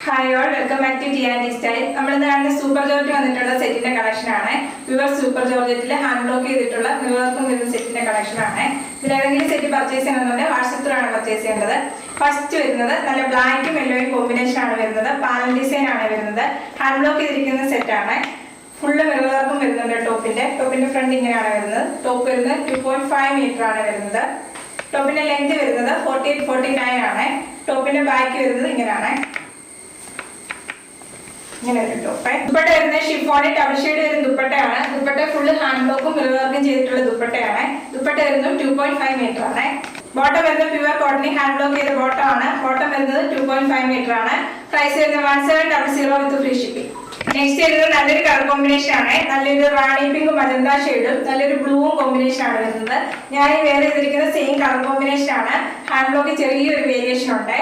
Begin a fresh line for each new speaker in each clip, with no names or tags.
Hi all, welcome back to T style. നമ്മളിന്ന് കാണുന്ന super georgette വന്നിട്ടുള്ള സെറ്റിന്റെ കളക്ഷൻ ആണ്. പ്യുവർ സൂപ്പർ ജോർജറ്റിൽ ഹാൻഡ് ബ്ലോക്ക് ചെയ്തിട്ടുള്ള മിറർവർക്കും വരുന്ന സെറ്റിന്റെ കളക്ഷൻ ആണ്. ഇതിൽ ഏതെങ്കിലും സെറ്റ് പർച്ചേസ് ചെയ്യണമെന്നുണ്ടെങ്കിൽ വാട്സപ്പിലാണ് പർച്ചേസ് ചെയ്യേണ്ടത്. ഫസ്റ്റ് വരുന്നത് നല്ല ബ്ലാക്കും യെല്ലോയും കോമ്പിനേഷൻ ആണ് വരുന്നത്. പാനൽ ഡിസൈൻ ആണ് വരുന്നത്. ഹാൻഡ് ബ്ലോക്ക് ചെയ്തിരിക്കുന്ന സെറ്റ് ആണ്. ഫുള്ള് മിറർവർക്കും വരുന്നുണ്ട്. ടോപ്പിന്റെ ഫ്രണ്ട് ഇങ്ങനെയാണ് വരുന്നത്. ടോപ്പ് വരുന്നത് 2.5 മീറ്റർ ആണ് വരുന്നത്. ടോപ്പിന്റെ ലെങ്ത് വരുന്നത് 48-49 ആണ്. ടോപ്പിന്റെ ബാക്ക് വരുന്നത് ഇങ്ങനെയാണ്. ദുപ്പട്ട വരുന്നത് ഷിഫോണിൽ ഡബിൾ ഷെയ്ഡ് വരുന്ന ദുപ്പട്ടയാണ്. ദുപ്പട്ട ഫുള്ള് ഹാൻഡ് ബ്ലോക്കും മിറർവർക്കും ചെയ്തിട്ടുള്ള ദുപ്പട്ടയാണ്. ദുപ്പട്ട വരുന്നത് 2.5 മീറ്റർ ആണ്. ബോട്ടം വരുന്നത് പ്യുവർ കോട്ടൺ ഹാൻഡ് ബ്ലോക്ക് ചെയ്ത ബോട്ടം ആണ്. ബോട്ടം വരുന്നത് 2.5 മീറ്റർ ആണ്. പ്രൈസ് വരുന്നത് 1700 വിത്ത് ഫ്രീ ഷിപ്പിംഗ്. നെക്സ്റ്റ് വരുന്നത് നല്ലൊരു കളർ കോമ്പിനേഷൻ ആണ്. നല്ലൊരു റാണി പിങ്ക് മജന്ത ഷെയ്ഡും നല്ലൊരു ബ്ലൂവും കോമ്പിനേഷൻ ആണ് വരുന്നത്. ഞാൻ ഈ വേറെ ചെയ്തിരിക്കുന്ന സെയിം കളർ കോമ്പിനേഷൻ ആണ്. ഹാൻഡ് ബ്ലോക്ക് ചെറിയൊരു വേരിയേഷൻ ഉണ്ട്.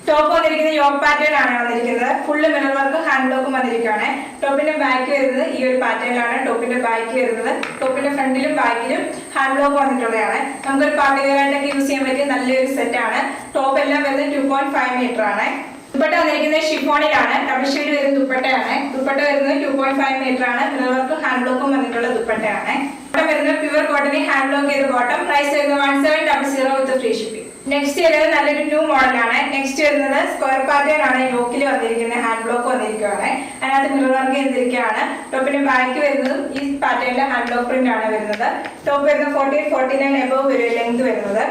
ടോപ്പ് വന്നിരിക്കുന്നത് യോക്ക് പാറ്റേൺ ആണ് വന്നിരിക്കുന്നത്. ഫുള്ള് മിറർ വർക്ക് ഹാൻഡ് ബ്ലോക്കും വന്നിരിക്കുകയാണ്. ടോപ്പിന്റെ ബാക്ക് വരുന്നത് ഈ ഒരു പാറ്റേണിലാണ് ടോപ്പിന്റെ ബാക്ക് വരുന്നത്. ടോപ്പിന്റെ ഫ്രണ്ടിലും ബാക്കിലും ഹാൻഡ് ബ്ലോക്ക് വന്നിട്ടുള്ളതാണ്. നമുക്കൊരു പാർട്ടി വെയർ ആയിട്ടൊക്കെ യൂസ് ചെയ്യാൻ പറ്റിയ നല്ലൊരു സെറ്റ് ആണ്. ടോപ്പ് എല്ലാം വരുന്നത് 2.5 മീറ്റർ ആണ്. ദുപ്പട്ട വന്നിരിക്കുന്നത് ഷിഫോണിലാണ്. ഡബിൾ ഷെയ്ഡ് വരുന്ന ദുപ്പട്ടയാണ്. ദുപ്പട്ട വരുന്നത് 2.5 മീറ്റർ ആണ്. മിറർ വർക്കും ഹാൻഡ് ബ്ലോക്കും വന്നിട്ടുള്ള ദുപ്പട്ടയാണ്. ബോട്ടം വരുന്നത് പ്യുവർ കോട്ടൺ ഹാൻഡ് ബ്ലോക്ക് ചെയ്ത ബോട്ടം. പ്രൈസ് വരുന്നത് 1700 വിത്ത് ഫ്രീ ഷിപ്പിംഗ്. നെക്സ്റ്റ് വരുന്നത് നല്ലൊരു ന്യൂ മോഡലാണ്. നെക്സ്റ്റ് വരുന്നത് സ്ക്വയർ പാറ്റേൺ ആണ്. യോക്കിൽ വന്നിരിക്കുന്നത് ഹാൻഡ് ബ്ലോക്ക് വന്നിരിക്കുകയാണ്. അതിനകത്ത് മിറർ വർക്ക് ചെയ്തിരിക്കുകയാണ്. ടോപ്പിന്റെ ബാക്ക് വരുന്നതും ഈ പാറ്റേണിലെ ഹാൻഡ് ബ്ലോക്ക് പ്രിന്റ് ആണ് വരുന്നത്. ടോപ്പ് വരുന്നത് 48-49 എബോവ് വരും ലെങ്ത് വരുന്നത്.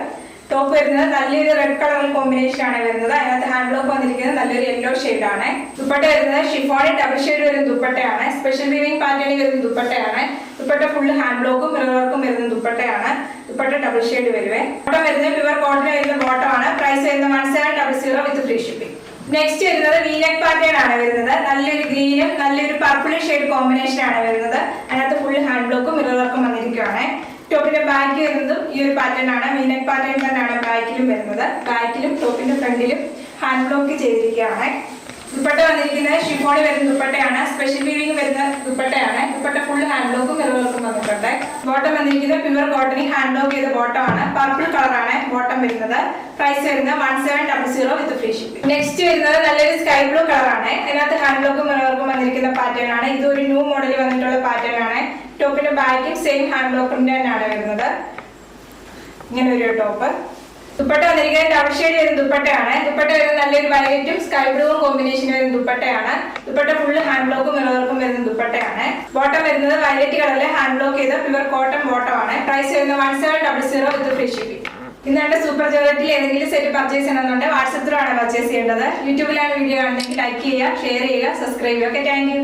ടോപ്പ് വരുന്നത് നല്ലൊരു റെഡ് കളർ കോമ്പിനേഷൻ ആണ് വരുന്നത്. അതിനകത്ത് ഹാൻഡ് ബ്ലോക്ക് വന്നിരിക്കുന്നത് നല്ലൊരു യെല്ലോ ഷെയ്ഡ് ആണ്. ദുപ്പട്ട വരുന്നത് ഷിഫോണിൽ ഡബിൾ ഷെയ്ഡ് വരുന്ന ദുപ്പട്ടയാണ്. സ്പെഷ്യൽ വീവിംഗ് പാറ്റേണിൽ വരുന്ന ദുപ്പട്ടയാണ്. ദുപ്പട്ട ഫുള്ള് ഹാൻഡ് ബ്ലോക്കും മിറർ വർക്കും വരുന്ന ദുപ്പട്ടയാണ്. ദുപ്പട്ട ഡബിൾ ഷെയ്ഡ് വരുവേ. ബോട്ടം വരുന്നത് പ്യുവർ കോട്ടൺ വരുന്ന ബോട്ടം ആണ്. പ്രൈസ് വരുന്നത് 1700 വിത്ത് ഫ്രീ ഷിപ്പിംഗ്. നെക്സ്റ്റ് വരുന്നത് വീനെക്ക് പാറ്റേൺ ആണ് വരുന്നത്. നല്ലൊരു ഗ്രീനും നല്ലൊരു പർപ്പിൾ ഷെയ്ഡ് കോമ്പിനേഷൻ ആണ് വരുന്നത്. അതിനകത്ത് ഫുൾ ഹാൻഡ് ബ്ലോക്കും മിറർ വർക്കും വന്നിരിക്കുകയാണ്. ടോപ്പിന്റെ ബാക്ക് വരുന്നതും ഈ ഒരു പാറ്റേൺ ആണ്. വീനെക്ക് പാറ്റേൺ തന്നെയാണ് ബാക്കിലും വരുന്നത്. ബാക്കിലും ടോപ്പിന്റെ ഫ്രണ്ടിലും ഹാൻഡ് ബ്ലോക്ക് ചെയ്തിരിക്കുകയാണ്. ദുപ്പട്ട വന്നിരിക്കുന്നത് ഷിഫോണിൽ വരുന്ന ദുപ്പട്ടയാണ്. സ്പെഷ്യൽ വീവിംഗ് വരുന്ന ദുപ്പട്ടയാണ്. ദുപ്പട്ട ഫുൾ ഹാൻഡ് ബ്ലോക്കും മിറർ വർക്കും വന്നിട്ടുണ്ട്. ബോട്ടം വന്നിരിക്കുന്നത് പ്യുവർ കോട്ടൺ ഹാൻഡ് ബ്ലോക്ക് ചെയ്ത ബോട്ടം ആണ്. പർപ്പിൾ കളറാണ് ബോട്ടം വരുന്നത്. പ്രൈസ് വരുന്നത് 1700 വിത്ത് ഫ്രീ ഷിപ്പിംഗ്. നെക്സ്റ്റ് വരുന്നത് നല്ലൊരു സ്കൈ ബ്ലൂ കളറാണ്. അതിനകത്ത് ഹാൻഡ് ബ്ലോക്കും മിറർ വർക്കും വന്നിരിക്കുന്ന പാറ്റേൺ ആണ്. ഇതൊരു ന്യൂ മോഡലിൽ വന്നിട്ടുള്ള പാറ്റേൺ ആണ്. ടോപ്പിന്റെ ബാക്കും സെയിം ഹാൻഡ് ബ്ലോക്ക് പ്രിന്റ് തന്നെയാണ് വരുന്നത്. ഇങ്ങനെ ഒരു ടോപ്പ്. ദുപ്പട്ട വന്നിരിക്കുന്നത് ഡബിൾ ഷെയ്ഡ് വരുന്ന ദുപ്പട്ടയാണ്. ദുപ്പട്ട വരുന്നത് നല്ലൊരു വയലറ്റും സ്കൈ ബ്ലൂവും കോമ്പിനേഷൻ വരുന്ന ദുപ്പട്ടയാണ്. ദുപ്പട്ട ഫുള്ള് ഹാൻഡ് ബ്ലോക്കും മിറർ വർക്കും വരുന്ന ദുപ്പട്ടയാണ്. ബോട്ടം വരുന്നത് വയലറ്റ് കളറിലെ ഹാൻഡ് ബ്ലോക്ക് ചെയ്ത പ്യുവർ കോട്ടൺ ബോട്ടം ആണ്. പ്രൈസ് വരുന്നത് 1700 വിത്ത് ഫ്രീ ഷിപ്പിംഗ്. ഇന്നാണ്ട് സൂപ്പർ ജോർജറ്റിൽ ഏതെങ്കിലും സെറ്റ് പർച്ചേസ് ചെയ്യണമെന്നുണ്ടെങ്കിൽ വാട്സപ്പിലാണ് പർച്ചേസ് ചെയ്യേണ്ടത്. യൂട്യൂബിലാണ് വീഡിയോ കാണുന്നെങ്കിൽ ലൈക്ക് ചെയ്യുക, ഷെയർ ചെയ്യുക, സബ്സ്ക്രൈബ് ചെയ്യുക. Okay, thank you.